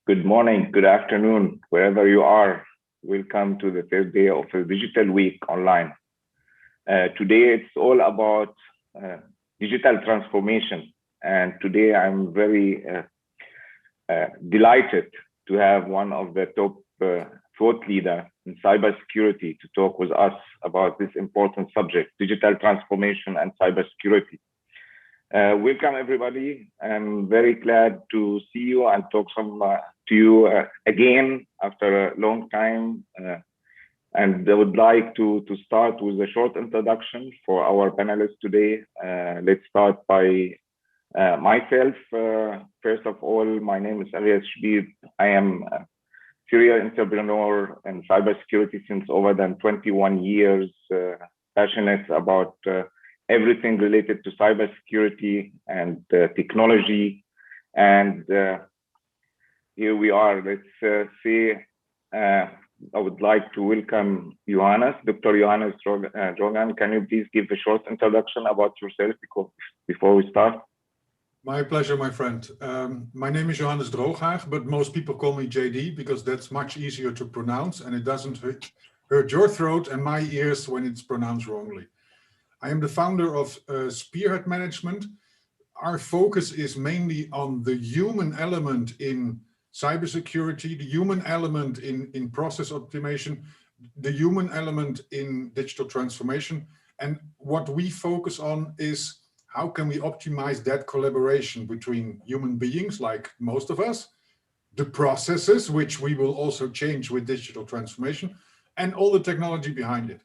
Good morning, good afternoon, wherever you are. Welcome to the third day of the Digital Week Online. Today it's all about digital transformation. And today I'm very delighted to have one of the top thought leader in cybersecurity to talk with us about this important subject, digital transformation and cybersecurity. Welcome everybody. I'm very glad to see you and talk to you again after a long time. And I would like to start with a short introduction for our panelists today. Let's start by myself. First of all, my name is Elias Shbib. I am a serial entrepreneur in cybersecurity since over than 21 years, passionate about everything related to cybersecurity and technology. And here we are. Let's say I would like to welcome Johannes, Dr. Johannes Drogan. Can you please give a short introduction about yourself before we start? My pleasure, my friend. My name is Johannes Drooghaag, but most people call me JD because that's much easier to pronounce and it doesn't hurt your throat and my ears when it's pronounced wrongly. I am the founder of Spearhead Management. Our focus is mainly on the human element in cybersecurity, the human element in process optimization, the human element in digital transformation. And what we focus on is how can we optimize that collaboration between human beings, like most of us, the processes, which we will also change with digital transformation, and all the technology behind it.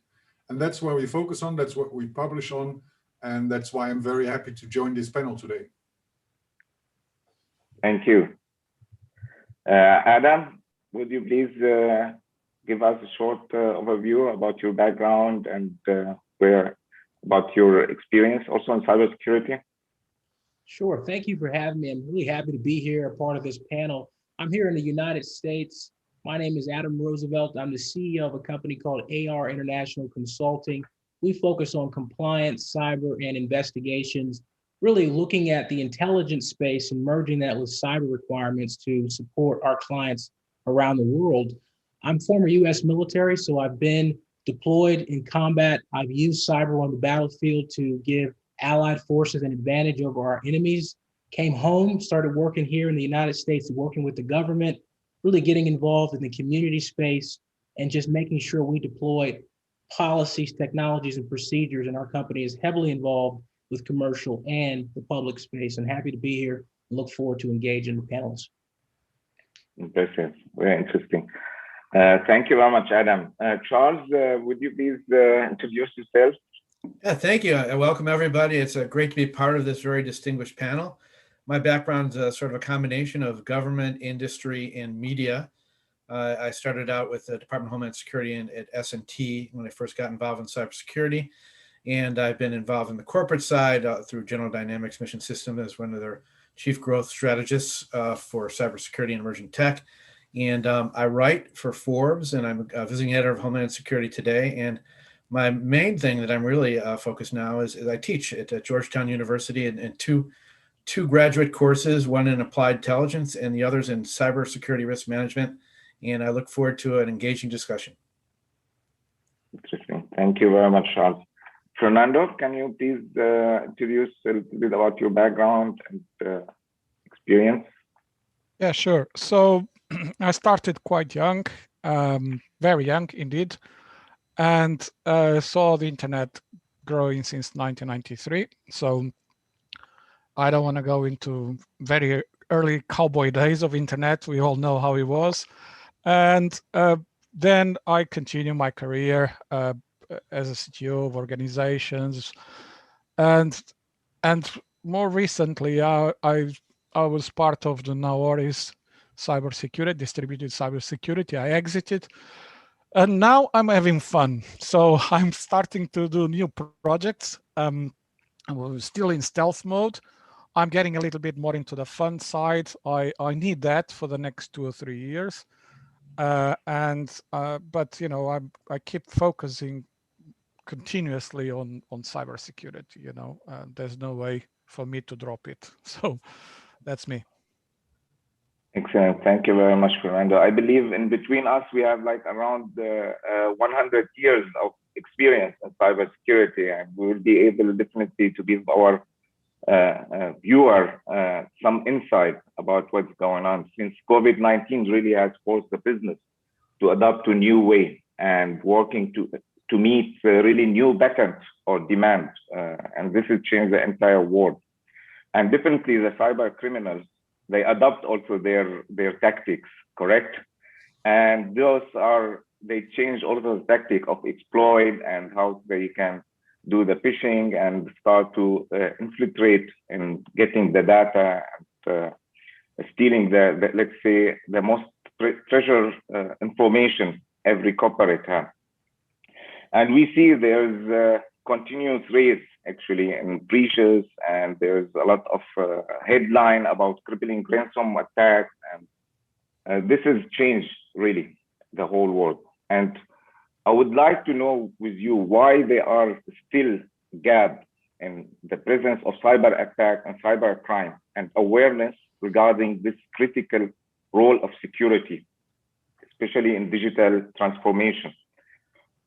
And that's where we focus on, that's what we publish on, and that's why I'm very happy to join this panel today. Thank you. Adam, would you please give us a short overview about your background and about your experience also in cybersecurity? Sure, thank you for having me. I'm really happy to be here, a part of this panel. I'm here in the United States. My name is Adam Roosevelt. I'm the CEO of a company called AR International Consulting. We focus on compliance, cyber, and investigations, really looking at the intelligence space and merging that with cyber requirements to support our clients around the world. I'm former US military, so I've been deployed in combat. I've used cyber on the battlefield to give allied forces an advantage over our enemies. Came home, started working here in the United States, working with the government, really getting involved in the community space and just making sure we deploy policies, technologies, and procedures. And our company is heavily involved with commercial and the public space. And happy to be here and look forward to engaging the panelists. Impressive, very interesting. Thank you very much, Adam. Charles, would you please introduce yourself? Yeah, thank you. I welcome everybody. It's great to be part of this very distinguished panel. My background is sort of a combination of government, industry, and media. I started out with the Department of Homeland Security at S&T when I first got involved in cybersecurity. And I've been involved in the corporate side through General Dynamics Mission System as one of their chief growth strategists for cybersecurity and emerging tech. And I write for Forbes, and I'm a visiting editor of Homeland Security Today. And my main thing that I'm really focused now is I teach at Georgetown University in two graduate courses, one in applied intelligence and the others in cybersecurity risk management. And I look forward to an engaging discussion. Interesting. Thank you very much, Charles. Fernando, can you please introduce a little bit about your background and experience? Yeah, sure. So I started quite young, very young indeed, and saw the internet growing since 1993. So I don't want to go into very early cowboy days of internet. We all know how it was. And then I continued my career as a CTO of organizations. And more recently, I was part of the Naoris cybersecurity, distributed cybersecurity. I exited. And now I'm having fun. So I'm starting to do new projects. We're still in stealth mode. I'm getting a little bit more into the fun side. I need that for the next 2 or 3 years. But you know, I keep focusing continuously on cybersecurity. You know, there's no way for me to drop it. So that's me. Excellent. Thank you very much, Fernando. I believe in between us, we have like around 100 years of experience in cybersecurity, and we will be able definitely to give our viewer some insight about what's going on, since COVID-19 really has forced the business to adapt to a new way and working to meet really new backend or demand. And this has changed the entire world. And definitely the cyber criminals, they adopt also their tactics, correct? And they change all those tactics of exploit and how they can do the phishing and start to infiltrate in getting the data and stealing let's say, the most treasure information every corporate has. And we see there's a continuous race actually in breaches, and there's a lot of headline about crippling ransom attacks, and this has changed really the whole world. And I would like to know with you why there are still gaps in the presence of cyber attack and cyber crime and awareness regarding this critical role of security, especially in digital transformation.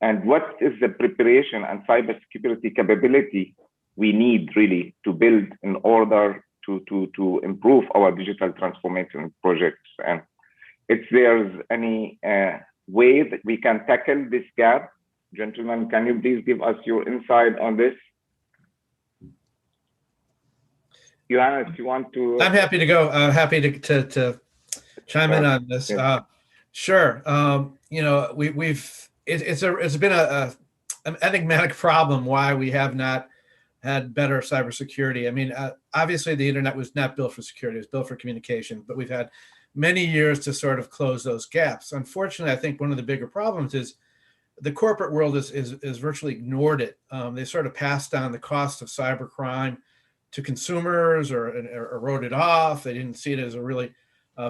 And what is the preparation and cybersecurity capability we need really to build in order to improve our digital transformation projects? And if there's any way that we can tackle this gap, gentlemen, can you please give us your insight on this? Johannes, if you want to. I'm happy to go. I'm happy to chime in on this. Sure. You know, it's been an enigmatic problem why we have not had better cybersecurity. I mean, obviously the internet was not built for security; it was built for communication. But we've had many years to sort of close those gaps. Unfortunately, I think one of the bigger problems is the corporate world is virtually ignored it. They sort of passed on the cost of cybercrime to consumers or wrote it off. They didn't see it as a really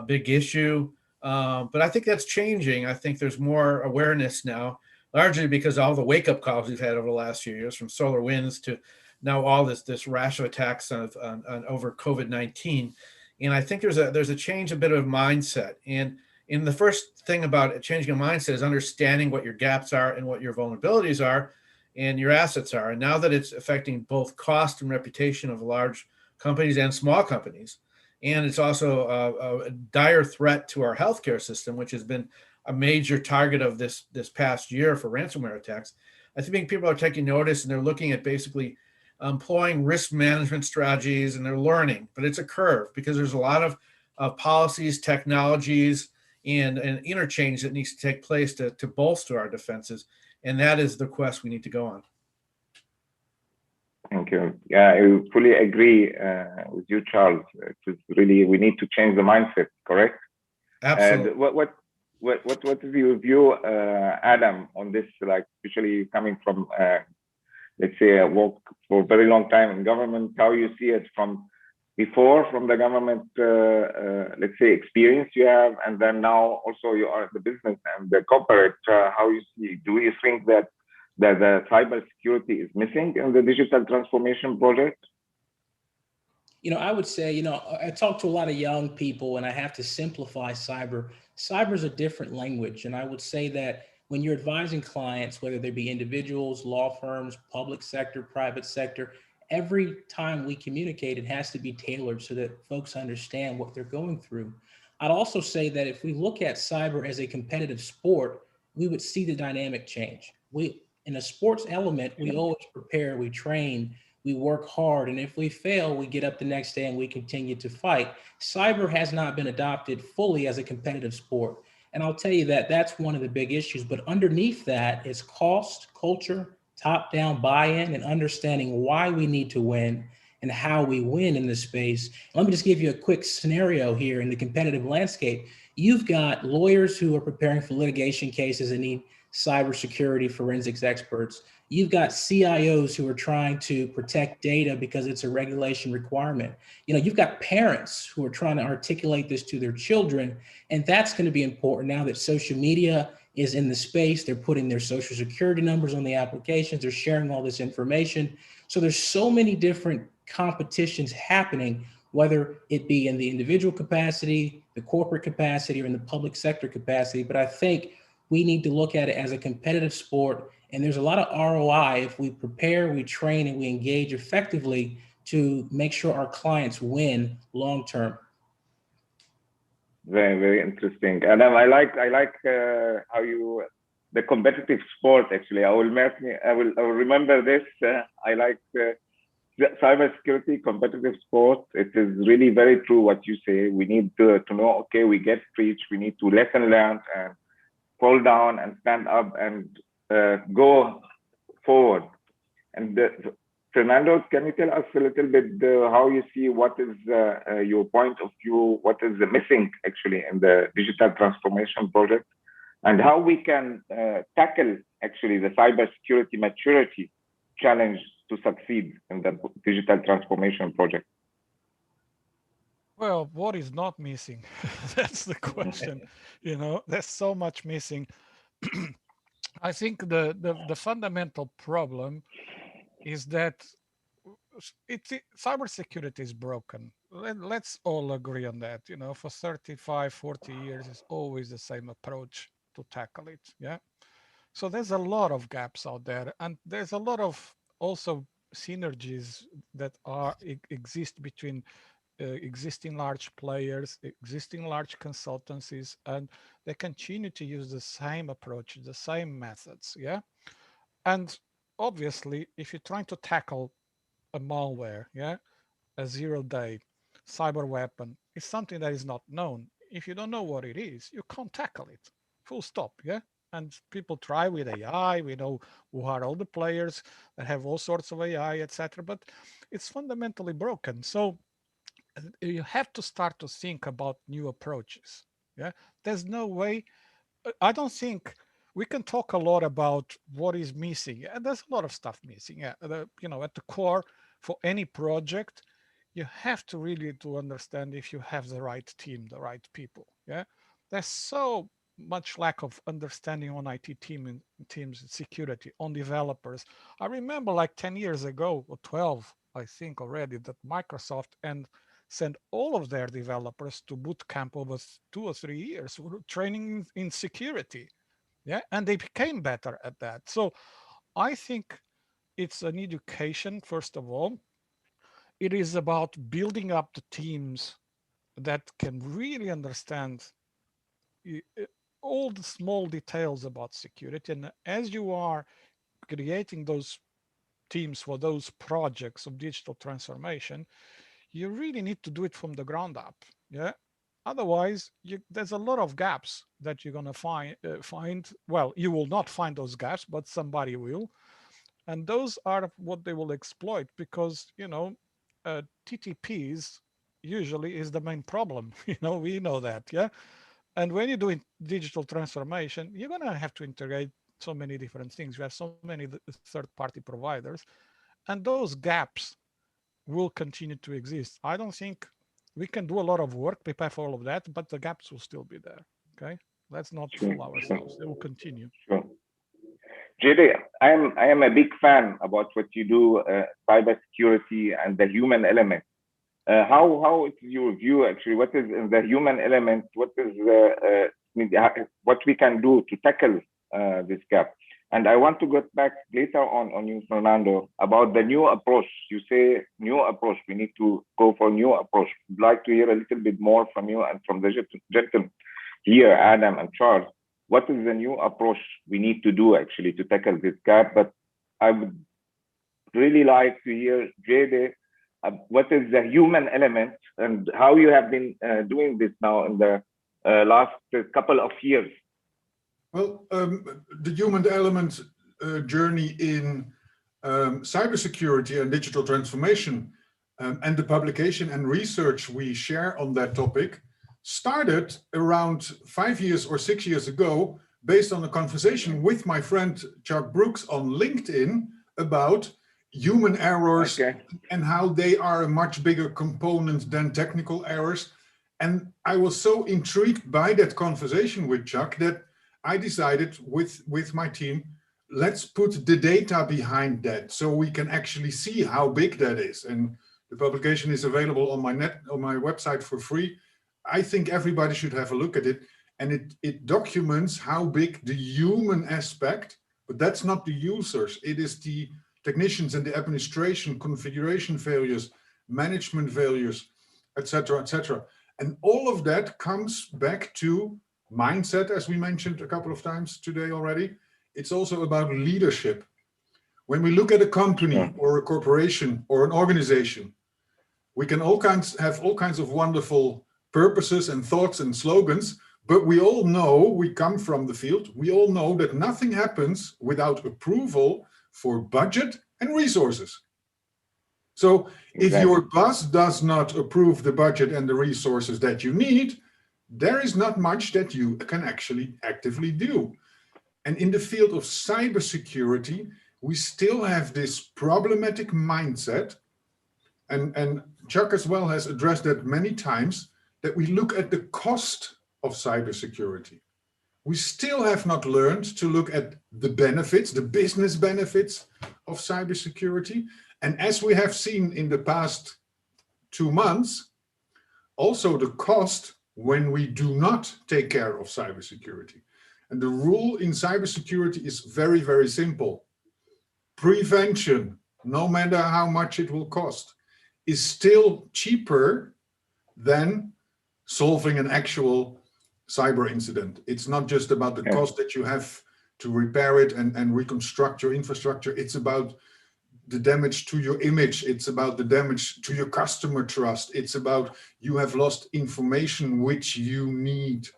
big issue. But I think that's changing. I think there's more awareness now, largely because of all the wake-up calls we've had over the last few years, from SolarWinds to now all this rash of attacks on over COVID-19. And I think there's a change, a bit of mindset. And the first thing about changing a mindset is understanding what your gaps are and what your vulnerabilities are and your assets are. And now that it's affecting both cost and reputation of large companies and small companies, and it's also a dire threat to our healthcare system, which has been a major target of this past year for ransomware attacks. I think people are taking notice, and they're looking at basically employing risk management strategies, and they're learning. But it's a curve because there's a lot of policies, technologies, and interchange that needs to take place to bolster our defenses. And that is the quest we need to go on. Thank you. Yeah, I fully agree with you, Charles. It's really, we need to change the mindset, correct? Absolutely. And what is your view, Adam, on this? Like, especially coming from, let's say, a work for a very long time in government, how you see it from before, from the government, let's say, experience you have, and then now also you are the business and the corporate. How you see? Do you think that the cybersecurity is missing in the digital transformation project? You know, I would say, you know, I talk to a lot of young people, and I have to simplify cyber. Cyber is a different language. And I would say that when you're advising clients, whether they be individuals, law firms, public sector, private sector, every time we communicate, it has to be tailored so that folks understand what they're going through. I'd also say that if we look at cyber as a competitive sport, we would see the dynamic change. In a sports element, we always prepare, we train, we work hard, and if we fail, we get up the next day and we continue to fight. Cyber has not been adopted fully as a competitive sport. And I'll tell you that that's one of the big issues. But underneath that is cost, culture, top-down buy-in, and understanding why we need to win and how we win in this space. Let me just give you a quick scenario here in the competitive landscape. You've got lawyers who are preparing for litigation cases and need cybersecurity forensics experts. You've got CIOs who are trying to protect data because it's a regulation requirement. You know, you've got parents who are trying to articulate this to their children, and that's going to be important now that social media is in the space. They're putting their social security numbers on the applications. They're sharing all this information. So there's so many different competitions happening. whether it be in the individual capacity, the corporate capacity, or in the public sector capacity. But I think we need to look at it as a competitive sport. And there's a lot of ROI if we prepare, we train, and we engage effectively to make sure our clients win long term. Very, very interesting. And I like how you, the competitive sport, actually. I will remember this. I like cybersecurity, competitive sport. It is really very true what you say. We need to know, okay, we get breached, we need to lesson learned and fall down and stand up and go forward. And Fernando, can you tell us a little bit how you see, what is your point of view, what is the missing actually in the digital transformation project, and how we can tackle actually the cybersecurity maturity challenge to succeed in the digital transformation project? Well, what is not missing? That's the question. You know, there's so much missing. I think the fundamental problem is that cybersecurity is broken. Let's all agree on that. You know, for 35, 40 years, it's always the same approach to tackle it. Yeah. So there's a lot of gaps out there, and there's a lot of also synergies that exist between existing large players, existing large consultancies, and they continue to use the same approach, the same methods. Yeah. And obviously, if you're trying to tackle a malware, yeah, a zero-day cyber weapon, is something that is not known. If you don't know what it is, you can't tackle it. Full stop. Yeah. And people try with AI. We know who are all the players that have all sorts of AI, etc. But it's fundamentally broken. So you have to start to think about new approaches. Yeah. There's no way. I don't think we can talk a lot about what is missing, and there's a lot of stuff missing. Yeah, you know, at the core for any project, you have to really to understand if you have the right team, the right people. Yeah, there's so much lack of understanding on IT teams, security, on developers. I remember like 10 years ago or 12, I think already, that Microsoft sent all of their developers to boot camp over 2 or 3 years, training in security. Yeah, and they became better at that. So I think it's an education, first of all. It is about building up the teams that can really understand all the small details about security. And as you are creating those teams for those projects of digital transformation, you really need to do it from the ground up. Yeah. Otherwise, there's a lot of gaps that you're going to find. Well, you will not find those gaps, but somebody will. And those are what they will exploit because, you know, TTPs usually is the main problem. You know, we know that. Yeah. And when you're doing digital transformation, you're going to have to integrate so many different things. You have so many third-party providers, and those gaps will continue to exist. I don't think we can do a lot of work, prepare for all of that, but the gaps will still be there. Okay, let's not fool ourselves. They will continue. Sure. JD, I am a big fan about what you do, cybersecurity and the human element. How is your view actually? What is the human element? What is what we can do to tackle this gap? And I want to get back later on you, Fernando, about the new approach. You say new approach. We need to go for new approach. I'd like to hear a little bit more from you and from the gentlemen here, Adam and Charles. What is the new approach we need to do actually to tackle this gap? But I would really like to hear, JD, what is the human element and how you have been doing this now in the last couple of years? Well, the human element journey in cybersecurity and digital transformation and the publication and research we share on that topic started around 5 years or 6 years ago based on a conversation with my friend Chuck Brooks on LinkedIn about human errors and how they are a much bigger component than technical errors. And I was so intrigued by that conversation with Chuck that I decided with my team, let's put the data behind that so we can actually see how big that is. And The publication is available on my website for free. I think everybody should have a look at it. And it documents how big the human aspect, but that's not the users. It is the technicians and the administration, configuration failures, management failures, etc., etc. And all of that comes back to mindset, as we mentioned a couple of times today already. It's also about leadership. When we look at a company or a corporation or an organization, we can have all kinds of wonderful purposes and thoughts and slogans, but we all know, we come from the field, we all know that nothing happens without approval for budget and resources. So if your boss does not approve the budget and the resources that you need, there is not much that you can actually actively do. And in the field of cybersecurity, we still have this problematic mindset, and Chuck as well has addressed that many times, that we look at the cost of cybersecurity. We still have not learned to look at the benefits, the business benefits of cybersecurity. And as we have seen in the past 2 months, also the cost when we do not take care of cybersecurity. And the rule in cybersecurity is very, very simple. Prevention, no matter how much it will cost, is still cheaper than solving an actual cyber incident. It's not just about the cost that you have to repair it and reconstruct your infrastructure. It's about the damage to your image. It's about the damage to your customer trust. It's about you have lost information which you need,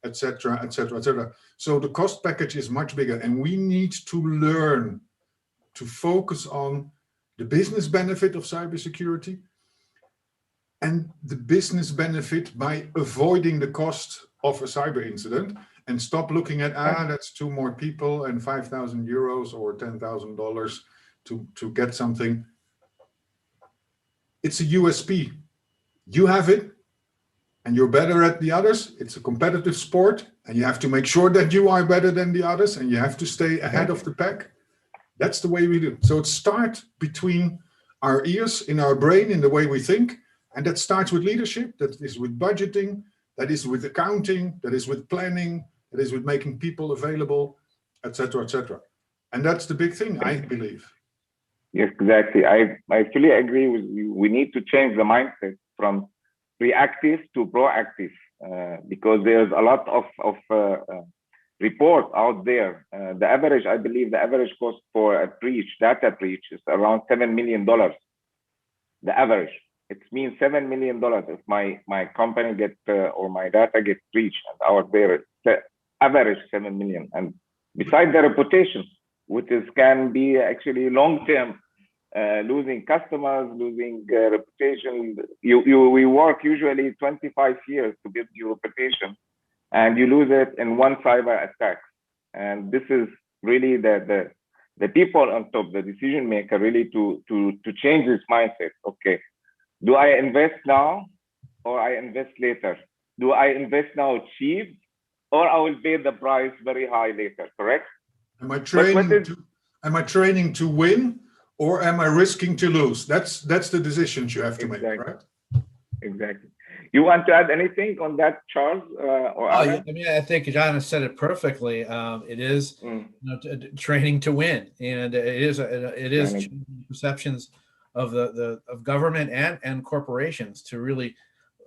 etc., etc., etc. So the cost package is much bigger, and we need to learn to focus on the business benefit of cybersecurity and the business benefit by avoiding the cost of a cyber incident, and stop looking at, that's 2 more people and 5,000 euros or $10,000 to get something. It's a USP. You have it and you're better at the others. It's a competitive sport, and you have to make sure that you are better than the others, and you have to stay ahead of the pack. That's the way we do. So it starts between our ears, in our brain, in the way we think. And that starts with leadership, that is with budgeting, that is with accounting, that is with planning, that is with making people available, etc., etc. And that's the big thing, I believe. Yes, exactly. I fully agree with you. We need to change the mindset from reactive to proactive, because there's a lot of reports out there. The average, I believe, the average cost for a breach, data breach, is around $7 million. The average. It means $7 million if my company gets or my data gets breached, and out there, the average 7 million. And besides the reputation, which can be actually long-term, losing customers, losing reputation. We work usually 25 years to build your reputation, and you lose it in one cyber attack. And this is really the people on top, the decision maker, really to change this mindset. Okay, do I invest now or I invest later? Do I invest now cheap, or I will pay the price very high later? Correct? Am I training to win, or am I risking to lose? That's the decisions you have to make, right? Exactly. You want to add anything on that, Charles? I mean, I think John said it perfectly. It is training to win, and it is changing perceptions of government and corporations to really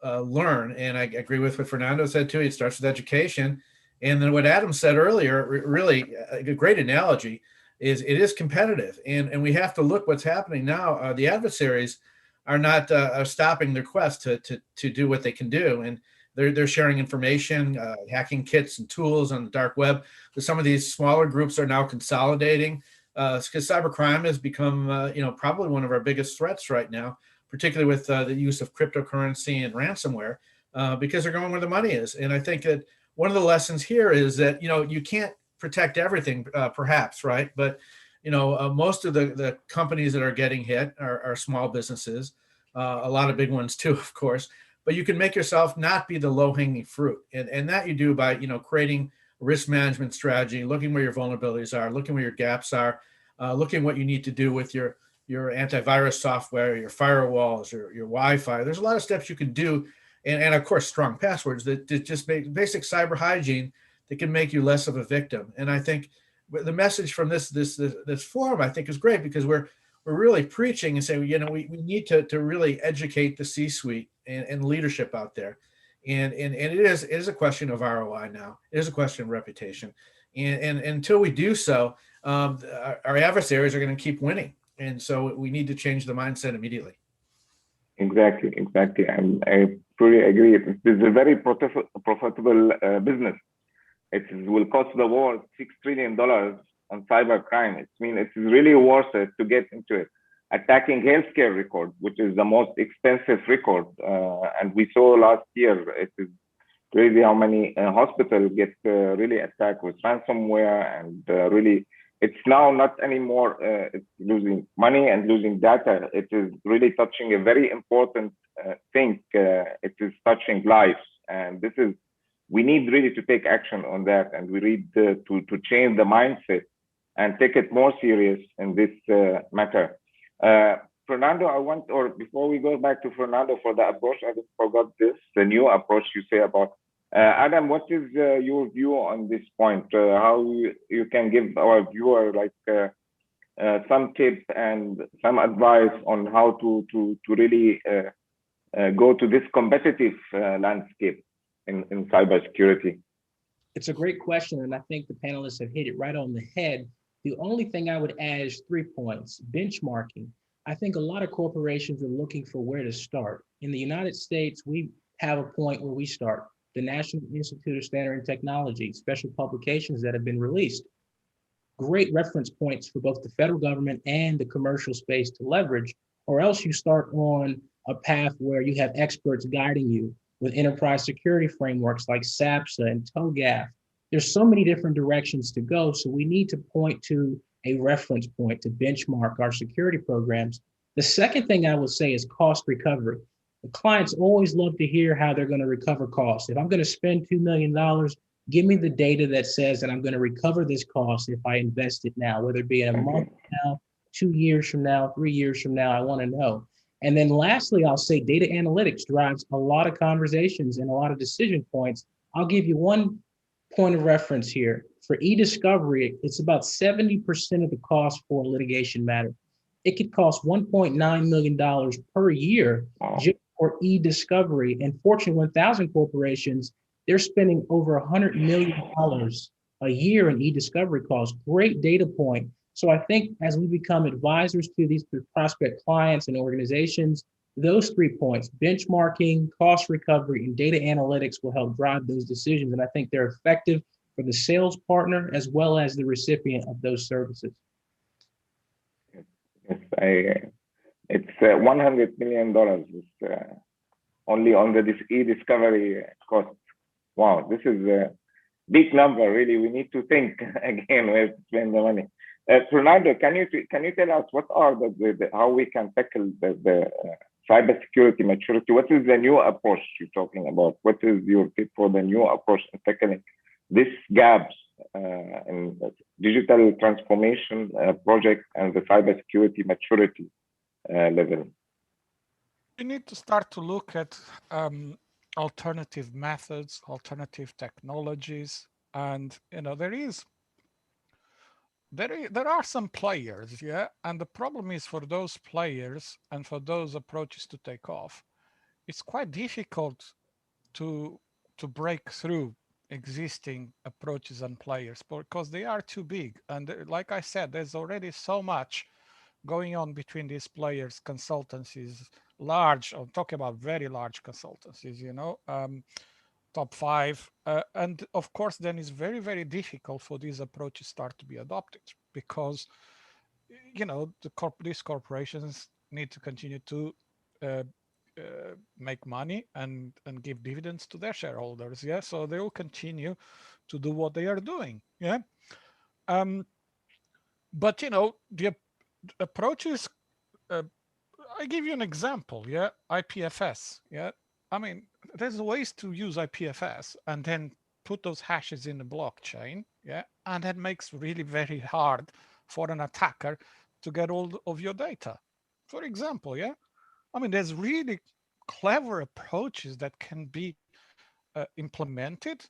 learn. And I agree with what Fernando said too. It starts with education, and then what Adam said earlier, really a great analogy, is it is competitive, and we have to look what's happening now. The adversaries are not stopping their quest to do what they can do, and they're sharing information, hacking kits and tools on the dark web. But some of these smaller groups are now consolidating, because cybercrime has become probably one of our biggest threats right now, particularly with the use of cryptocurrency and ransomware, because they're going where the money is. And I think that one of the lessons here is that you can't protect everything, perhaps, right? But most of the companies that are getting hit are small businesses, a lot of big ones too, of course. But you can make yourself not be the low-hanging fruit, and that you do by creating a risk management strategy, looking where your vulnerabilities are, looking where your gaps are, looking what you need to do with your your antivirus software, your firewalls, your Wi-Fi. There's a lot of steps you can do, and of course, strong passwords that just make basic cyber hygiene that can make you less of a victim. And I think the message from this forum, I think, is great, because we're really preaching and saying, we need to really educate the C-suite and leadership out there. And it is a question of ROI now. It is a question of reputation. And until we do so, our adversaries are going to keep winning. And so we need to change the mindset immediately. Exactly. And I fully agree. It is a very profitable business. It will cost the world $6 trillion on cyber crime. It means it's really worth it to get into it. Attacking healthcare records, which is the most expensive record. And we saw last year, it is crazy how many hospitals get really attacked with ransomware, and really, it's now not anymore, it's losing money and losing data. It is really touching a very important thing. It is touching lives. And we need really to take action on that. And we need to change the mindset and take it more serious in this matter. Fernando, before we go back to Fernando for the approach, I just forgot the new approach you say about. Adam, what is your view on this point? How you can give our viewer some tips and some advice on how to really go to this competitive landscape in cybersecurity? It's a great question, and I think the panelists have hit it right on the head. The only thing I would add is 3 points. Benchmarking. I think a lot of corporations are looking for where to start. In the United States, we have a point where we start. The National Institute of Standard and Technology, special publications that have been released. Great reference points for both the federal government and the commercial space to leverage, or else you start on a path where you have experts guiding you with enterprise security frameworks like SAPSA and TOGAF. There's so many different directions to go, so we need to point to a reference point to benchmark our security programs. The second thing I would say is cost recovery. The clients always love to hear how they're going to recover costs. If I'm going to spend $2 million, give me the data that says that I'm going to recover this cost if I invest it now, whether it be in a month from now, 2 years from now, 3 years from now. I want to know. And then lastly, I'll say data analytics drives a lot of conversations and a lot of decision points. I'll give you one point of reference here. For e-discovery, it's about 70% of the cost for a litigation matter. It could cost $1.9 million per year just for e-discovery. And Fortune 1000 corporations, they're spending over $100 million a year in e-discovery costs. Great data point. So I think as we become advisors to these prospect clients and organizations, those 3 points, benchmarking, cost recovery, and data analytics will help drive those decisions. And I think they're effective for the sales partner as well as the recipient of those services. Yes, it's $100 million only on the e-discovery cost. Wow, this is a big number, really. We need to think again where to spend the money. Fernando, can you tell us what are how we can tackle the cybersecurity maturity? What is the new approach you're talking about? What is your tip for the new approach in tackling these gaps in digital transformation project and the cybersecurity maturity level? You need to start to look at alternative methods, alternative technologies, and there are some players, yeah, and the problem is for those players and for those approaches to take off, it's quite difficult to break through existing approaches and players because they are too big. And like I said, there's already so much going on between these players, consultancies, large, I'm talking about very large consultancies, top 5. And of course, then it's very, very difficult for these approaches start to be adopted because, these corporations need to continue to make money and give dividends to their shareholders. Yeah, so they will continue to do what they are doing. Yeah, but the approaches. I give you an example. Yeah, IPFS. Yeah, I mean, there's ways to use IPFS and then put those hashes in the blockchain. Yeah, and that makes really very hard for an attacker to get all of your data. For example, yeah, I mean, there's really clever approaches that can be implemented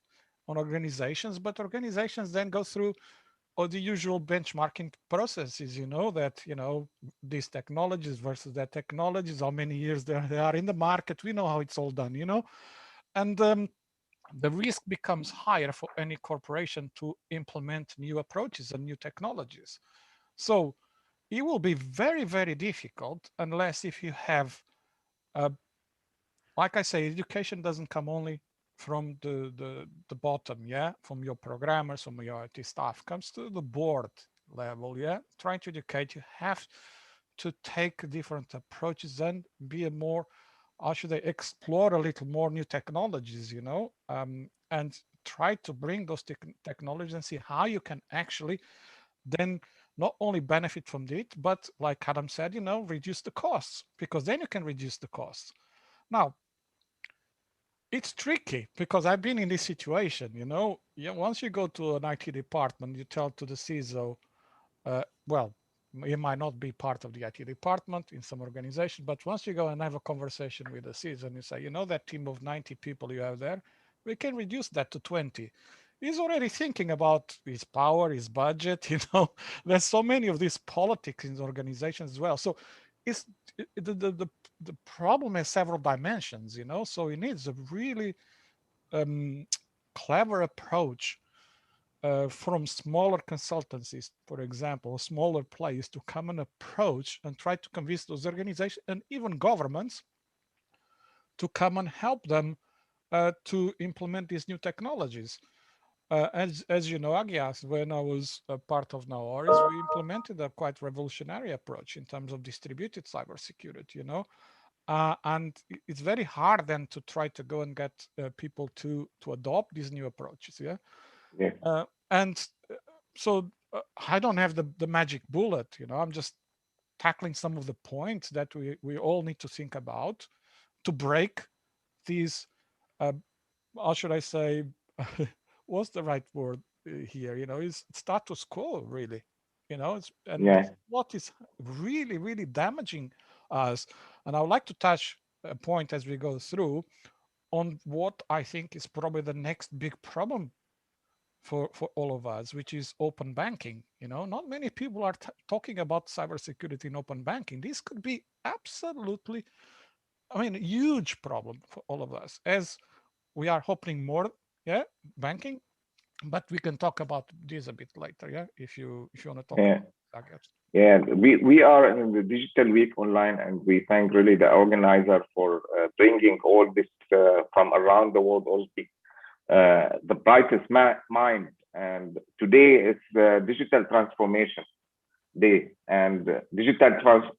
on organizations, but organizations then go through all the usual benchmarking processes, that, these technologies versus that technologies, how many years they are in the market. We know how it's all done, and the risk becomes higher for any corporation to implement new approaches and new technologies. So it will be very, very difficult unless if you have, like I say, education doesn't come only from the bottom, yeah, from your programmers, from your IT staff, comes to the board level, yeah. Trying to educate, you have to take different approaches and be a more, how should I explore a little more new technologies, and try to bring those technologies and see how you can actually then not only benefit from it, but like Adam said, reduce the costs, because then you can reduce the costs. Now, it's tricky because I've been in this situation, once you go to an IT department, you tell to the CISO, well, you might not be part of the IT department in some organization, but once you go and have a conversation with the CISO and you say, that team of 90 people you have there, we can reduce that to 20. He's already thinking about his power, his budget, there's so many of these politics in the organizations as well. So it's the problem has several dimensions, so it needs a really clever approach from smaller consultancies, for example, smaller players, to come and approach and try to convince those organizations and even governments to come and help them to implement these new technologies. As you know, Agias, when I was a part of Naoris, we implemented a quite revolutionary approach in terms of distributed cybersecurity, and it's very hard then to try to go and get people to adopt these new approaches, yeah? Yeah. And so I don't have the magic bullet, I'm just tackling some of the points that we all need to think about to break these, how should I say, what's the right word here? Is status quo, really. Yeah. What is really, really damaging us. And I would like to touch a point as we go through on what I think is probably the next big problem for all of us, which is open banking. Not many people are talking about cybersecurity in open banking. This could be absolutely, a huge problem for all of us, as we are opening more, yeah, banking. But we can talk about this a bit later, yeah, if you want to talk about that. Yeah, we are in the Digital Week Online, and we thank really the organizer for bringing all this from around the world, all the brightest mind. And today it's the Digital Transformation Day, and digital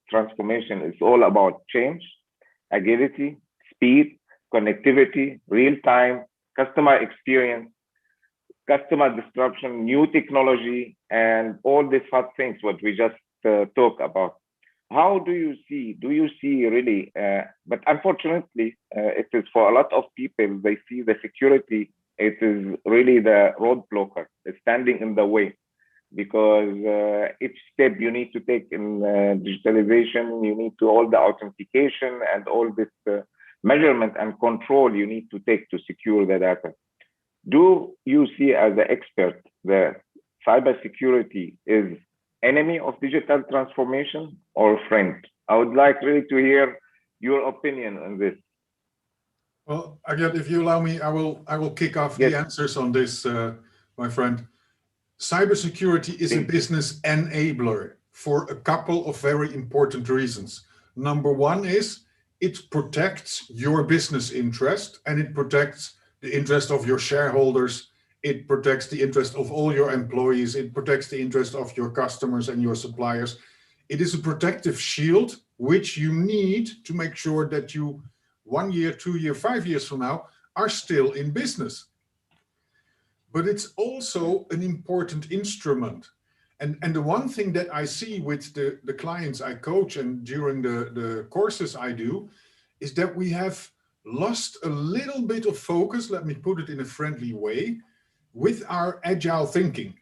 transformation is all about change, agility, speed, connectivity, real-time, customer experience, customer disruption, new technology, and all these hot things what we just talk about. How do you see really, but unfortunately, it is for a lot of people, they see the security, it is really the roadblocker, it's standing in the way, because each step you need to take in digitalization, you need to all the authentication and all this measurement and control you need to take to secure the data. Do you see, as an expert, that cybersecurity is enemy of digital transformation or friend? I would like really to hear your opinion on this. Well, again, if you allow me, I will kick off Yes. the answers on this, my friend. Cybersecurity is a business enabler for a couple of very important reasons. Number one is it protects your business interest, and it protects the interest of your shareholders. It protects the interest of all your employees. It protects the interest of your customers and your suppliers. It is a protective shield which you need to make sure that you 1 year, 2 years, 5 years from now are still in business. But it's also an important instrument. And the one thing that I see with the clients I coach and during the courses I do is that we have lost a little bit of focus, let me put it in a friendly way, with our agile thinking.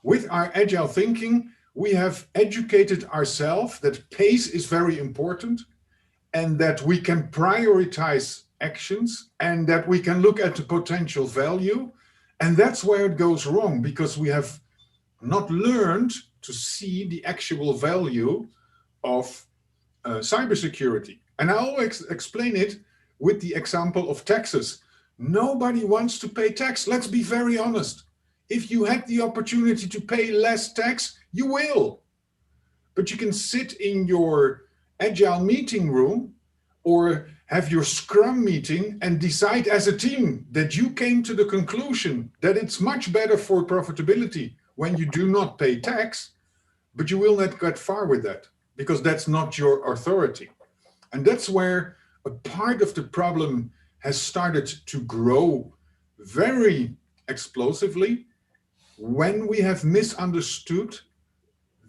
With our agile thinking, we have educated ourselves that pace is very important and that we can prioritize actions and that we can look at the potential value. And that's where it goes wrong, because we have not learned to see the actual value of cybersecurity. And I always explain it with the example of taxes. Nobody wants to pay tax. Let's be very honest. If you had the opportunity to pay less tax, you will. But you can sit in your agile meeting room or have your scrum meeting and decide as a team that you came to the conclusion that it's much better for profitability when you do not pay tax, but you will not get far with that because that's not your authority. And that's where a part of the problem has started to grow very explosively when we have misunderstood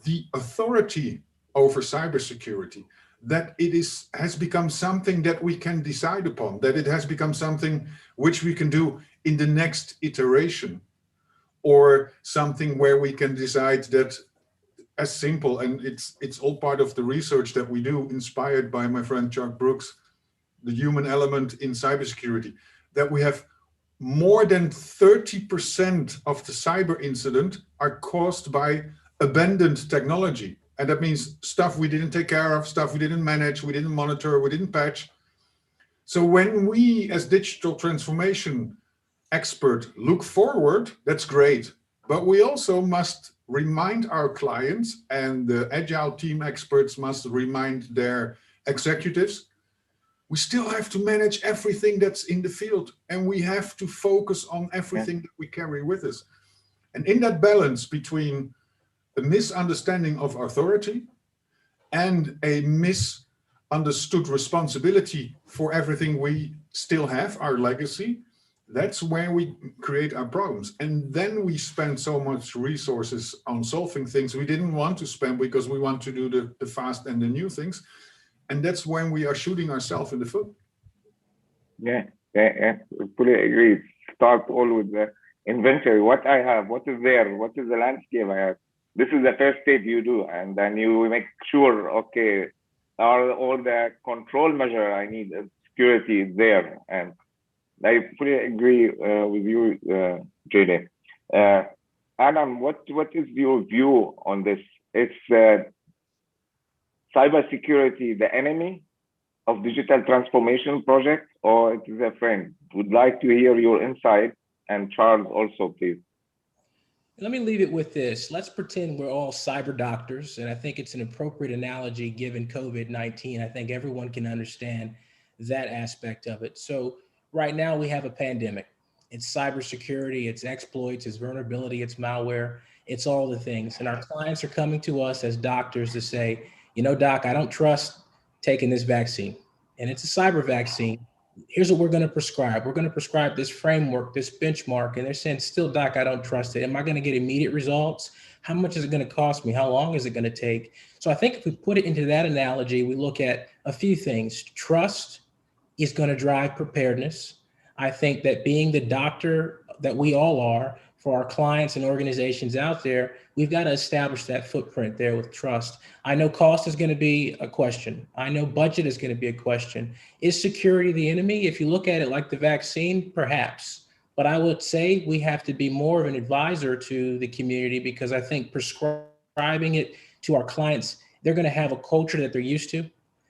the authority over cybersecurity, that it has become something that we can decide upon, that it has become something which we can do in the next iteration, or something where we can decide that as simple, and it's all part of the research that we do, inspired by my friend Chuck Brooks, the human element in cybersecurity, that we have more than 30% of the cyber incident are caused by abandoned technology. And that means stuff we didn't take care of, stuff we didn't manage, we didn't monitor, we didn't patch. So when we as digital transformation expert look forward, that's great. But we also must remind our clients, and the agile team experts must remind their executives, we still have to manage everything that's in the field, and we have to focus on everything that we carry with us. And in that balance between a misunderstanding of authority and a misunderstood responsibility for everything we still have, our legacy, that's where we create our problems. And then we spend so much resources on solving things we didn't want to spend because we want to do the fast and the new things. And that's when we are shooting ourselves in the foot. Yeah, fully agree. Start all with the inventory. What I have, what is there, what is the landscape I have. This is the first step you do, and then you make sure, okay, are all the control measure I need, security is there. And I fully agree with you, JD. Adam, what is your view on this? It's cybersecurity the enemy of digital transformation project, or it is a friend? Would like to hear your insight, and Charles also, please. Let me leave it with this. Let's pretend we're all cyber doctors, and I think it's an appropriate analogy given COVID-19. I think everyone can understand that aspect of it. So right now we have a pandemic. It's cybersecurity, it's exploits, it's vulnerability, it's malware, it's all the things. And our clients are coming to us as doctors to say, you know, doc, I don't trust taking this vaccine, and it's a cyber vaccine. Here's what we're going to prescribe. We're going to prescribe this framework, this benchmark. And they're saying, still, doc, I don't trust it. Am I going to get immediate results? How much is it going to cost me? How long is it going to take? So I think if we put it into that analogy, we look at a few things. Trust is going to drive preparedness. I think that being the doctor that we all are for our clients and organizations out there, we've got to establish that footprint there with trust. I know cost is going to be a question. I know budget is going to be a question. Is security the enemy? If you look at it like the vaccine, perhaps. But I would say we have to be more of an advisor to the community, because I think prescribing it to our clients, they're going to have a culture that they're used to.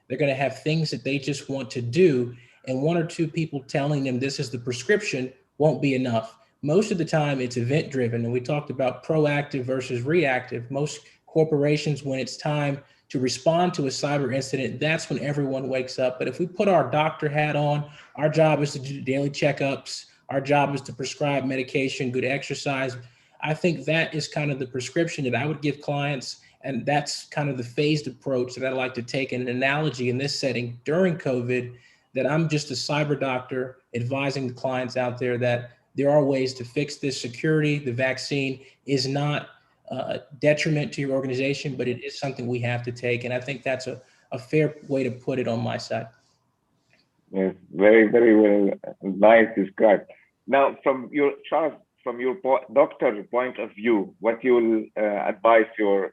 They're going to have things that they just want to do. And one or two people telling them this is the prescription won't be enough. Most of the time it's event driven. And we talked about proactive versus reactive. Most corporations, when it's time to respond to a cyber incident, that's when everyone wakes up. But if we put our doctor hat on, our job is to do daily checkups. Our job is to prescribe medication, good exercise. I think that is kind of the prescription that I would give clients. And that's kind of the phased approach that I like to take in an analogy in this setting during COVID, that I'm just a cyber doctor advising the clients out there that there are ways to fix this. Security. The vaccine is not a detriment to your organization, but it is something we have to take. And I think that's a fair way to put it on my side. Yes, very, very well, nice described. Now, from your Charles, from your doctor point of view, what you will advise your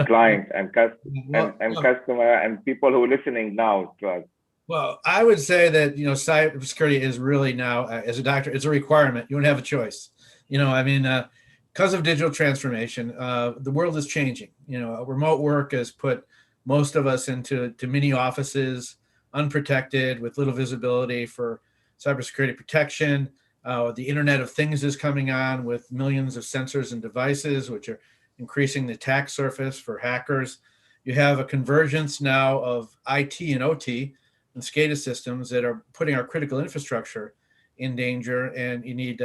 client and customer and people who are listening now to us? Well, I would say that, cybersecurity is really now, as a doctor, it's a requirement. You don't have a choice. I mean, because of digital transformation, the world is changing. Remote work has put most of us into mini offices, unprotected, with little visibility for cybersecurity protection. The Internet of Things is coming on with millions of sensors and devices, which are increasing the attack surface for hackers. You have a convergence now of IT and OT and SCADA systems that are putting our critical infrastructure in danger, and you need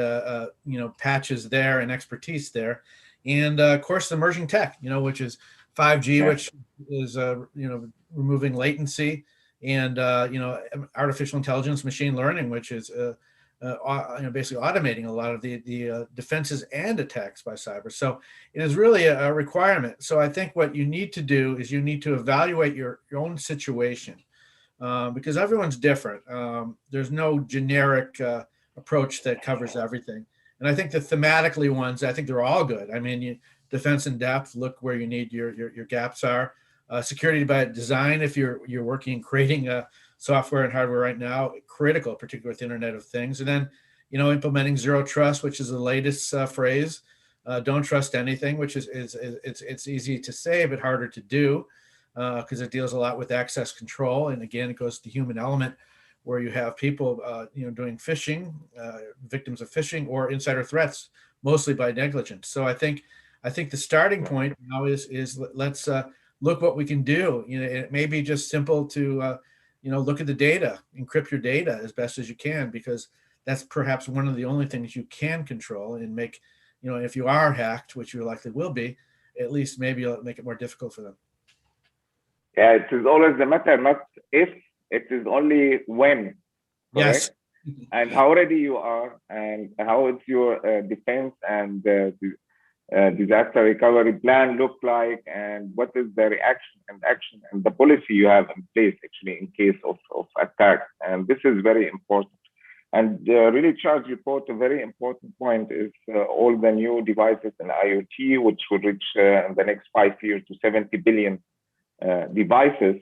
patches there and expertise there, and of course emerging tech, which is 5G, which is removing latency, and artificial intelligence, machine learning, which is basically automating a lot of the defenses and attacks by cyber. So it is really a requirement. So I think what you need to do is you need to evaluate your own situation. Because everyone's different. There's no generic approach that covers everything. And I think the thematically ones, I think they're all good. I mean, defense in depth, look where you need your gaps are. Security by design, if you're working, creating software and hardware right now, critical, particularly with Internet of Things. And then, implementing zero trust, which is the latest phrase. Don't trust anything, which is it's easy to say, but harder to do. Because it deals a lot with access control, and again, it goes to the human element, where you have people, doing phishing, victims of phishing or insider threats, mostly by negligence. So I think the starting point now is let's look what we can do. It may be just simple to look at the data, encrypt your data as best as you can, because that's perhaps one of the only things you can control and make. If you are hacked, which you likely will be, at least maybe you'll make it more difficult for them. Yeah, it is always the matter, not if, it is only when, correct? Yes. And how ready you are, and how is your defense and disaster recovery plan look like, and what is the reaction and action and the policy you have in place actually in case of attack. And this is very important. And really, Charles, you brought a very important point is all the new devices in IoT, which will reach in the next 5 years to 70 billion devices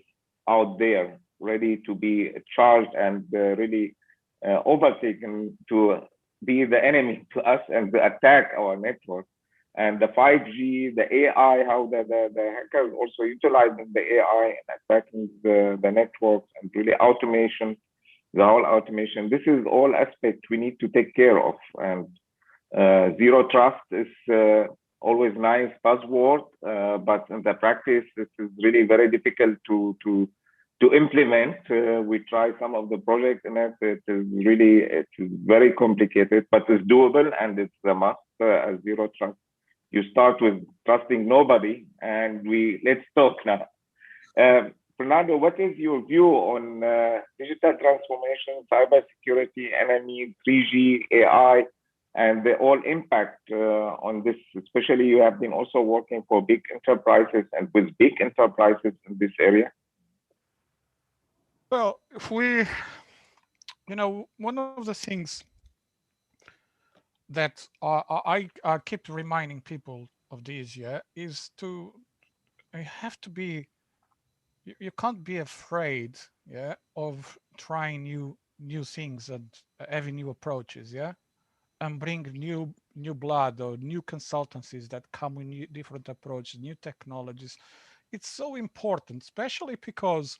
out there ready to be charged and really overtaken to be the enemy to us and to attack our network. And the 5G, the AI, how the hackers also utilizing the AI and attacking the networks, and really automation, the whole automation. This is all aspects we need to take care of. And zero trust is always nice buzzword, but in the practice, it is really very difficult to implement. We try some of the projects in it. It is very complicated, but it's doable, and it's a must as zero trust. You start with trusting nobody, and let's talk now. Fernando, what is your view on digital transformation, cybersecurity, NME, 3G, AI, and the all impact on this? Especially, you have been also working for big enterprises and with big enterprises in this area. Well, if we, one of the things that I keep reminding people of this, is to, you have to be, you can't be afraid, of trying new things and having new approaches, and bring new blood or new consultancies that come with new, different approaches, new technologies. It's so important, especially because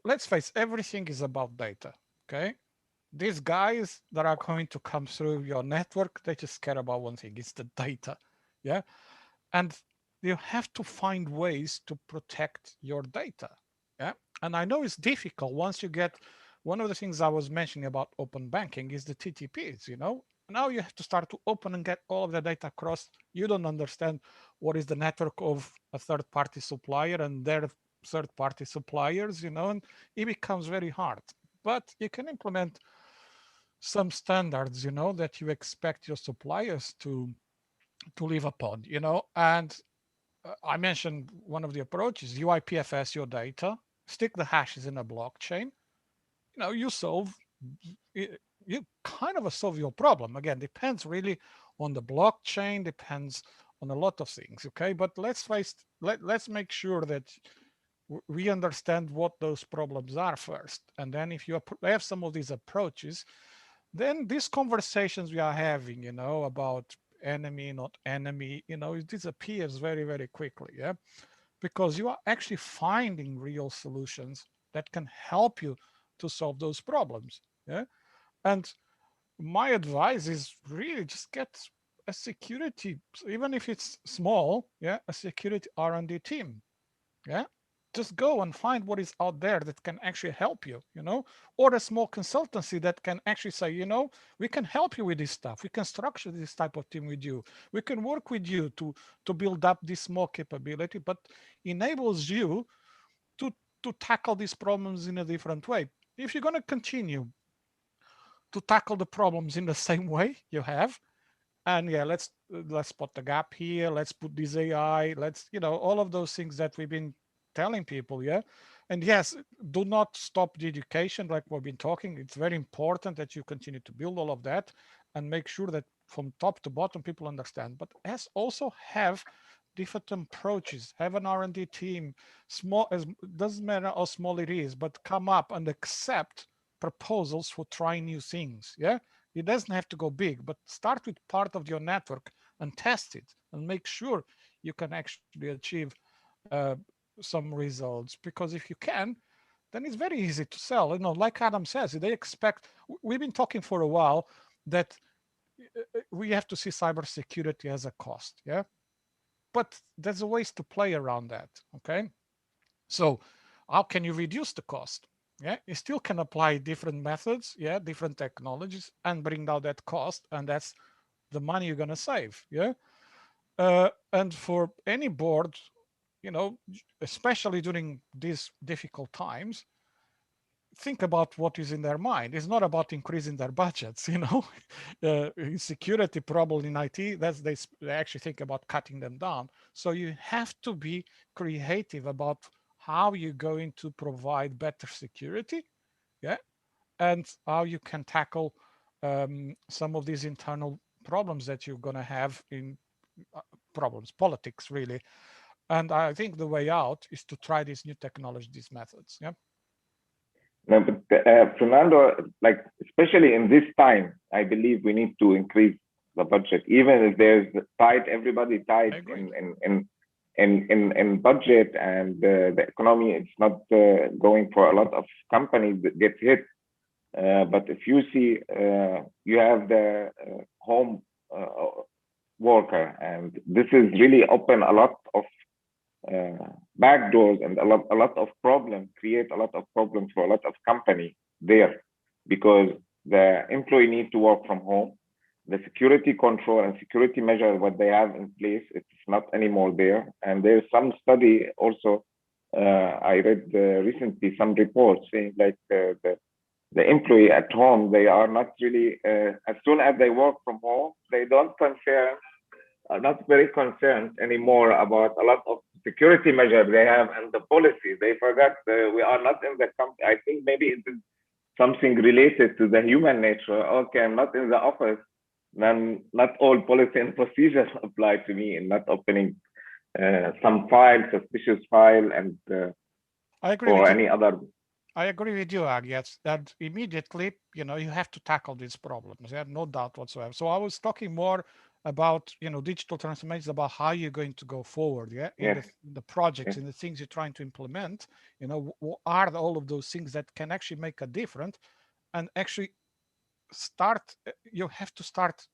let's face, everything is about data. Okay, these guys that are going to come through your network, they just care about one thing: it's the data. And you have to find ways to protect your data. And I know it's difficult once you get. One of the things I was mentioning about open banking is the TTPs. Now you have to start to open and get all of the data across. You don't understand what is the network of a third-party supplier and their third-party suppliers, and it becomes very hard. But you can implement some standards, that you expect your suppliers to live upon, and I mentioned one of the approaches, UIPFS your data, stick the hashes in a blockchain. You solve you kind of solve your problem. Again, depends really on the blockchain, depends on a lot of things. Okay, but let's make sure that we understand what those problems are first, and then if you have some of these approaches, then these conversations we are having, about enemy, not enemy, it disappears very, very quickly. Yeah, because you are actually finding real solutions that can help you to solve those problems. Yeah, and my advice is really just get a security, even if it's small, yeah, a security R&D team. Yeah, just go and find what is out there that can actually help you, or a small consultancy that can actually say, we can help you with this stuff, we can structure this type of team with you, we can work with you to build up this small capability, but enables you to tackle these problems in a different way. If you're going to continue to tackle the problems in the same way you have, and yeah, let's spot the gap here, let's put this AI, let's, all of those things that we've been telling people. Yeah, and yes, do not stop the education like we've been talking. It's very important that you continue to build all of that and make sure that from top to bottom people understand, but also have different approaches, have an R&D team, small, as doesn't matter how small it is, but come up and accept proposals for trying new things. Yeah, it doesn't have to go big, but start with part of your network and test it and make sure you can actually achieve some results. Because if you can, then it's very easy to sell. Like Adam says, they expect, we've been talking for a while that we have to see cybersecurity as a cost. Yeah, but there's a ways to play around that. Okay, so how can you reduce the cost? Yeah, you still can apply different methods, yeah, different technologies, and bring down that cost, and that's the money you're going to save. Yeah, and for any board, especially during these difficult times, think about what is in their mind. It's not about increasing their budgets. Security problem in IT, they actually think about cutting them down. So you have to be creative about how you're going to provide better security, yeah, and how you can tackle some of these internal problems that you're going to have in politics, really. And I think the way out is to try these new technologies, these methods. Yeah. No, but Fernando, like especially in this time, I believe we need to increase the budget, even if there's everybody tight in budget, and the economy is not going for a lot of companies that get hit. But if you see, you have the home worker, and this is really open a lot of backdoors and a lot of problems, create a lot of problems for a lot of company there, because the employee need to work from home. The security control and security measure what they have in place, it's not anymore there. And there's some study also, I read recently some reports saying like the employee at home, they are not really, as soon as they work from home, they are not very concerned anymore about a lot of security measures they have and the policy. They forgot we are not in the company. I think maybe it is something related to the human nature. Okay, I'm not in the office, then not all policy and procedures apply to me, and not opening some suspicious file, and I agree or with any you. other. I agree with you, Agnes, that immediately, you have to tackle these problems. Yeah, no doubt whatsoever. So I was talking more about, digital transformation, about how you're going to go forward. Yeah, in the projects, in the things you're trying to implement. What are all of those things that can actually make a difference, and actually you have to start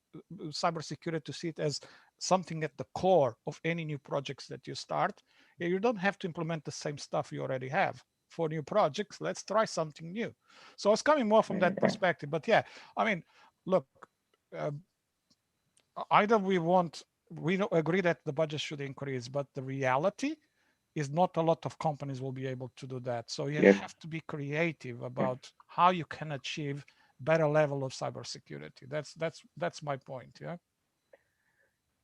cybersecurity to see it as something at the core of any new projects that you start. You don't have to implement the same stuff you already have for new projects. Let's try something new. So it's coming more from that perspective. But yeah, I mean, look, either we don't agree that the budget should increase, but the reality is not a lot of companies will be able to do that. So you have to be creative about how you can achieve better level of cybersecurity. That's my point. Yeah.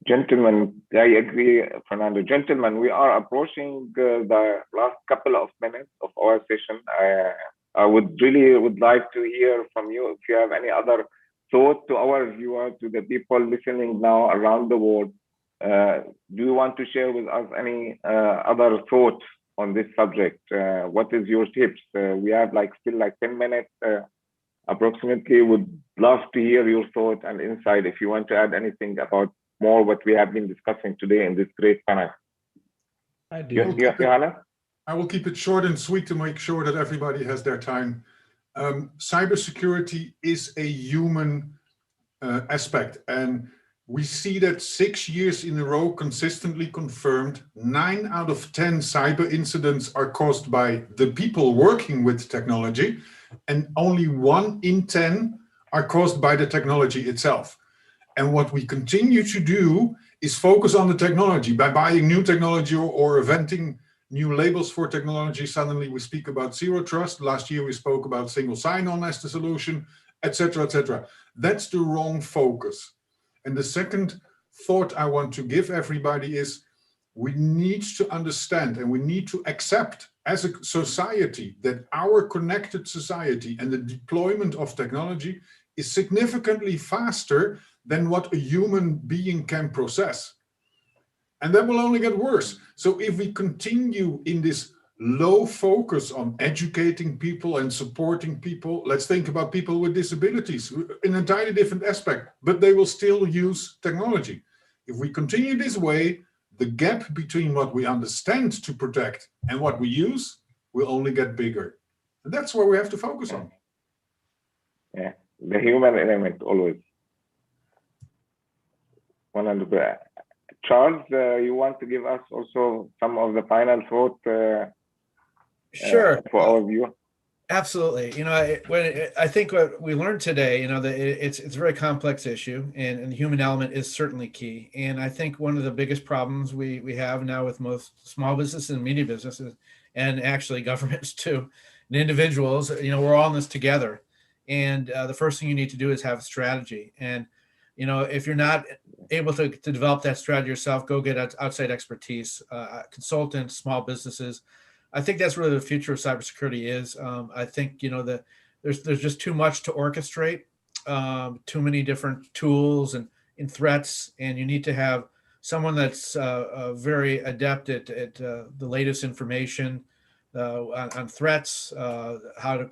Gentlemen, I agree, Fernando. Gentlemen, we are approaching the last couple of minutes of our session. I would like to hear from you if you have any other thought to our viewers, to the people listening now around the world. Do you want to share with us any other thoughts on this subject? What is your tips? We have still 10 minutes approximately. Would love to hear your thought and insight if you want to add anything about more what we have been discussing today in this great panel. I do. Johanna? I will keep it short and sweet to make sure that everybody has their time. Cybersecurity is a human aspect, and we see that 6 years in a row consistently confirmed 9 out of 10 cyber incidents are caused by the people working with technology, and only 1 in 10 are caused by the technology itself. And what we continue to do is focus on the technology by buying new technology or inventing new labels for technology. Suddenly we speak about zero trust. Last year we spoke about single sign-on as the solution, etc., etc. That's the wrong focus. And the second thought I want to give everybody is we need to understand and we need to accept as a society that our connected society and the deployment of technology is significantly faster than what a human being can process. And that will only get worse. So if we continue in this low focus on educating people and supporting people, let's think about people with disabilities, an entirely different aspect, but they will still use technology. If we continue this way, the gap between what we understand to protect and what we use will only get bigger. And that's where we have to focus on. Yeah, the human element always. 100%. Charles, you want to give us also some of the final thought Sure. for our viewer? Absolutely. I think what we learned today, that it's a very complex issue, and the human element is certainly key. And I think one of the biggest problems we have now with most small businesses and medium businesses, and actually governments too, and individuals, we're all in this together. And the first thing you need to do is have a strategy. And if you're not able to develop that strategy yourself, go get outside expertise, consultants, small businesses. I think that's really the future of cybersecurity is. I think, that there's just too much to orchestrate, too many different tools and threats, and you need to have someone that's very adept at the latest information on threats, how to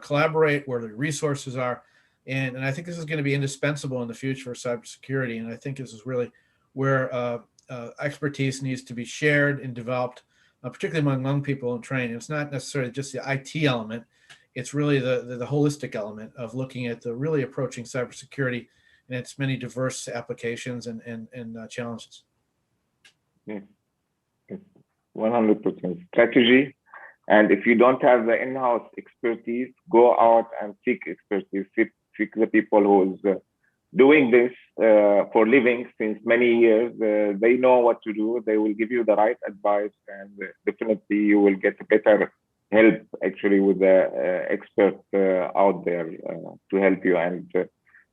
collaborate, where the resources are. And I think this is going to be indispensable in the future for cybersecurity. And I think this is really where expertise needs to be shared and developed, particularly among young people in training. It's not necessarily just the IT element. It's really the holistic element of looking at the really approaching cybersecurity and its many diverse applications and challenges. Yeah. 100% strategy. And if you don't have the in-house expertise, go out and seek expertise. Seek the people who's doing this for living since many years. They know what to do. They will give you the right advice, and definitely you will get better help actually with the expert out there to help you and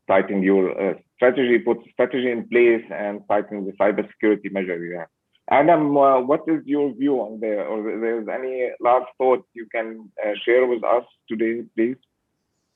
tighten your strategy, put strategy in place and tighten the cybersecurity measure you have. Adam, what is your view on there? Or there's any last thought you can share with us today, please?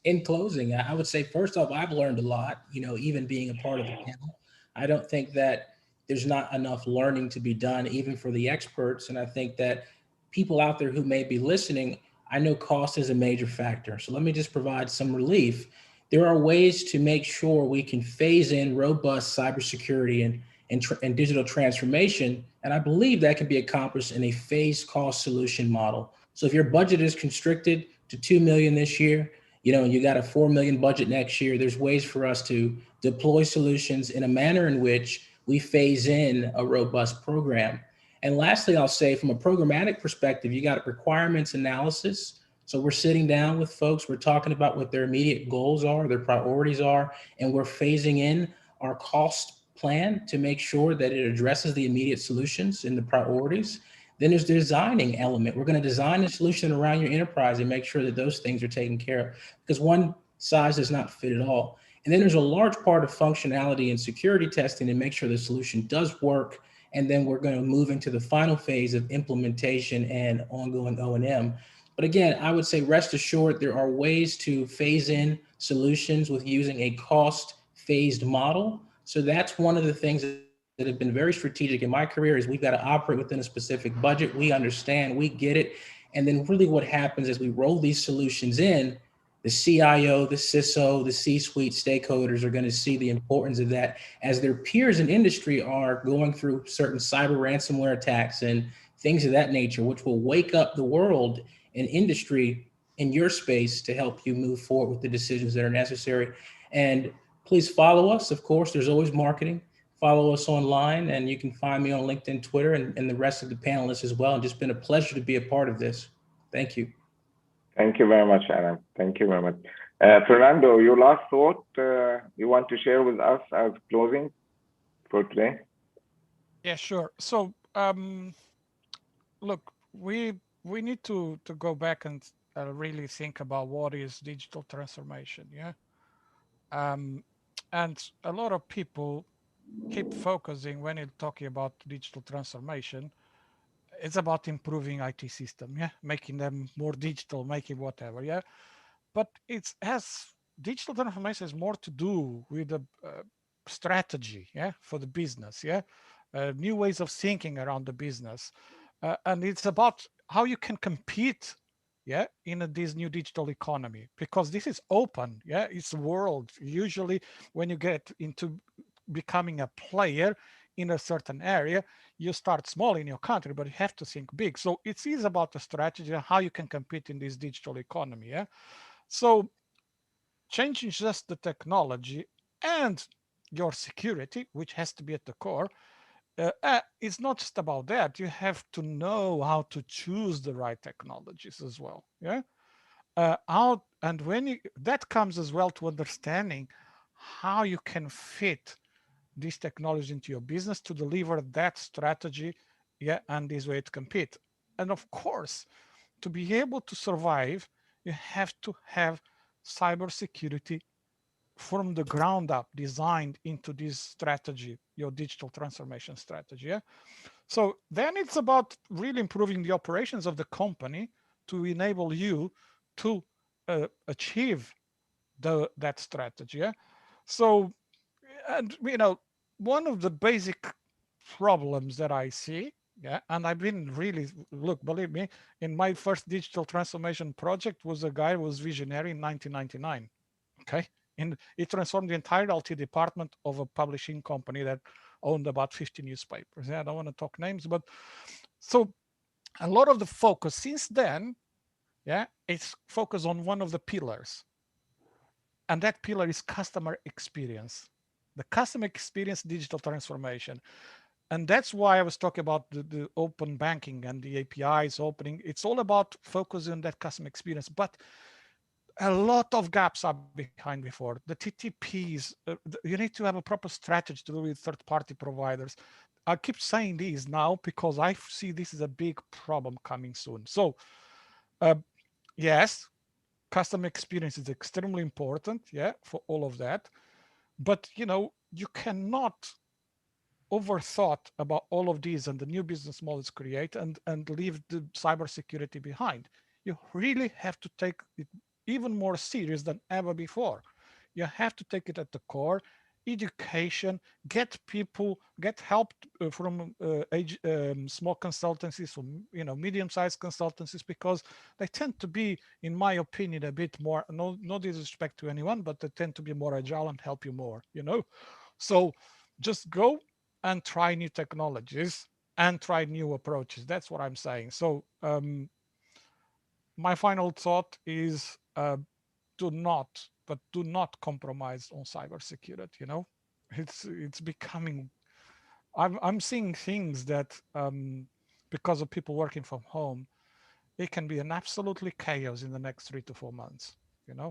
In closing, I would say, first off, I've learned a lot, even being a part of the panel. I don't think that there's not enough learning to be done, even for the experts. And I think that people out there who may be listening, I know cost is a major factor. So let me just provide some relief. There are ways to make sure we can phase in robust cybersecurity and digital transformation. And I believe that can be accomplished in a phased cost solution model. So if your budget is constricted to 2 million this year, you got a 4 million budget next year, there's ways for us to deploy solutions in a manner in which we phase in a robust program. And lastly, I'll say from a programmatic perspective, you got requirements analysis. So we're sitting down with folks, we're talking about what their immediate goals are, their priorities are, and we're phasing in our cost plan to make sure that it addresses the immediate solutions and the priorities. Then there's the designing element. We're going to design a solution around your enterprise and make sure that those things are taken care of, because one size does not fit at all. And then there's a large part of functionality and security testing to make sure the solution does work. And then we're going to move into the final phase of implementation and ongoing O&M. But again, I would say rest assured there are ways to phase in solutions with using a cost phased model. So that's one of the things that have been very strategic in my career is we've got to operate within a specific budget. We understand, we get it. And then really what happens is we roll these solutions in, the CIO, the CISO, the C-suite stakeholders are going to see the importance of that as their peers in industry are going through certain cyber ransomware attacks and things of that nature, which will wake up the world and industry in your space to help you move forward with the decisions that are necessary. And please follow us. Of course, there's always marketing. Follow us online, and you can find me on LinkedIn, Twitter, and the rest of the panelists as well. And just been a pleasure to be a part of this. Thank you. Thank you very much, Adam. Thank you very much. Fernando, your last thought you want to share with us as closing for today? Yeah, sure. So, look, we need to go back and really think about what is digital transformation. Yeah, and a lot of people keep focusing when you're talking about digital transformation. It's about improving IT system, yeah, making them more digital, making whatever, yeah. But it's as digital transformation has more to do with the strategy, yeah, for the business, yeah, new ways of thinking around the business, and it's about how you can compete, yeah, in this new digital economy, because this is open, yeah, it's a world. Usually, when you get into becoming a player in a certain area, you start small in your country, but you have to think big. So it is about the strategy and how you can compete in this digital economy, yeah. So changing just the technology and your security, which has to be at the core, it's not just about that. You have to know how to choose the right technologies as well. Yeah. And when that comes as well to understanding how you can fit this technology into your business to deliver that strategy, yeah, and this way to compete. And of course, to be able to survive, you have to have cybersecurity from the ground up designed into this strategy, your digital transformation strategy. Yeah? So then it's about really improving the operations of the company to enable you to achieve that strategy. Yeah? So, and one of the basic problems that I see, yeah, and I've been really, look, believe me, in my first digital transformation project was a guy who was visionary in 1999. Okay. And it transformed the entire LT department of a publishing company that owned about 50 newspapers. Yeah, I don't want to talk names, but so a lot of the focus since then, yeah, it's focused on one of the pillars. And that pillar is customer experience. The customer experience digital transformation. And that's why I was talking about the open banking and the APIs opening. It's all about focusing on that customer experience. But a lot of gaps are behind before. The TTPs, you need to have a proper strategy to do with third-party providers. I keep saying these now because I see this as a big problem coming soon. So yes, customer experience is extremely important, yeah, for all of that. But you cannot overthought about all of these and the new business models create and leave the cybersecurity behind. You really have to take it even more serious than ever before. You have to take it at the core. Education, get help from small consultancies, from medium-sized consultancies, because they tend to be, in my opinion, a bit more, no disrespect to anyone, but they tend to be more agile and help you more. So just go and try new technologies and try new approaches. That's what I'm saying. So my final thought is do not compromise on cybersecurity. It's becoming, I'm seeing things that because of people working from home, it can be an absolutely chaos in the next 3 to 4 months.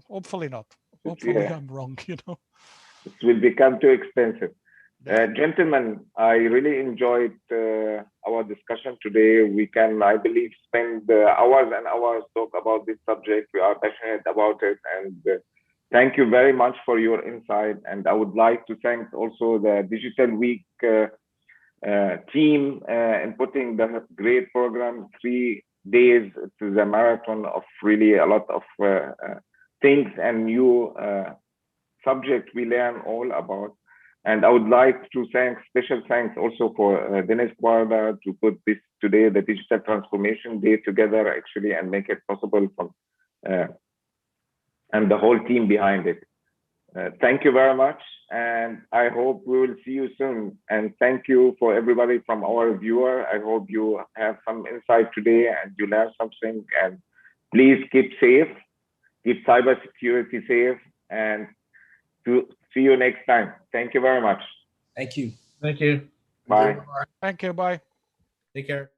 Hopefully not. Hopefully I'm wrong. It will become too expensive. Gentlemen, I really enjoyed our discussion today. We can, I believe, spend hours and hours talk about this subject. We are passionate about it, and thank you very much for your insight. And I would like to thank also the Digital Week team in putting the great program, 3 days. It is a marathon of really a lot of things and new subjects we learn all about. And I would like to thank, special thanks also for Dennis Guarda to put this today, the Digital Transformation Day together actually, and make it possible from, and the whole team behind it. Thank you very much. And I hope we will see you soon. And thank you for everybody from our viewer. I hope you have some insight today and you learn something. And please keep safe, keep cybersecurity safe, and to see you next time. Thank you very much. Thank you. Thank you. Bye. Thank you. Bye. Take care.